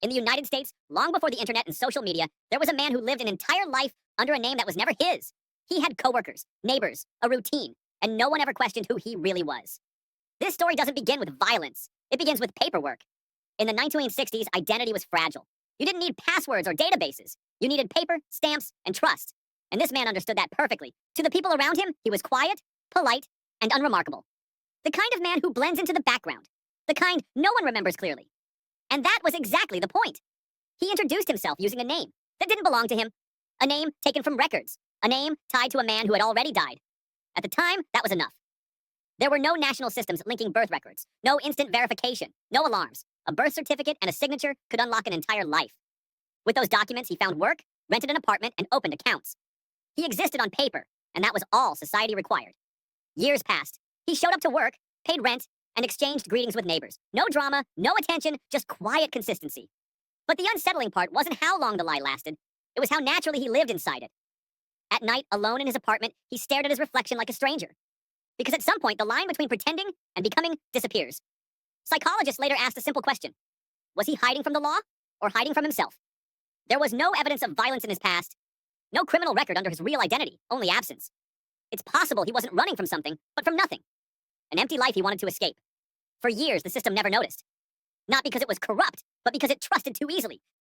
In the United States, long before the internet and social media, there was a man who lived an entire life under a name that was never his. He had coworkers, neighbors, a routine, and no one ever questioned who he really was. This story doesn't begin with violence. It begins with paperwork. In the 1960s, identity was fragile. You didn't need passwords or databases. You needed paper, stamps, and trust. And this man understood that perfectly. To the people around him, he was quiet, polite, and unremarkable. The kind of man who blends into the background. The kind no one remembers clearly. And that was exactly the point. He introduced himself using a name that didn't belong to him. A name taken from records. A name tied to a man who had already died. At the time, that was enough. There were no national systems linking birth records, no instant verification, no alarms. A birth certificate and a signature could unlock an entire life. With those documents, he found work, rented an apartment, and opened accounts. He existed on paper, and that was all society required. Years passed. He showed up to work, paid rent, and exchanged greetings with neighbors. No drama, no attention, just quiet consistency. But the unsettling part wasn't how long the lie lasted. It was how naturally he lived inside it. At night, alone in his apartment, he stared at his reflection like a stranger. Because at some point, the line between pretending and becoming disappears. Psychologists later asked a simple question. Was he hiding from the law or hiding from himself? There was no evidence of violence in his past. No criminal record under his real identity, only absence. It's possible he wasn't running from something, but from nothing. An empty life he wanted to escape. For years, the system never noticed. Not because it was corrupt, but because it trusted too easily.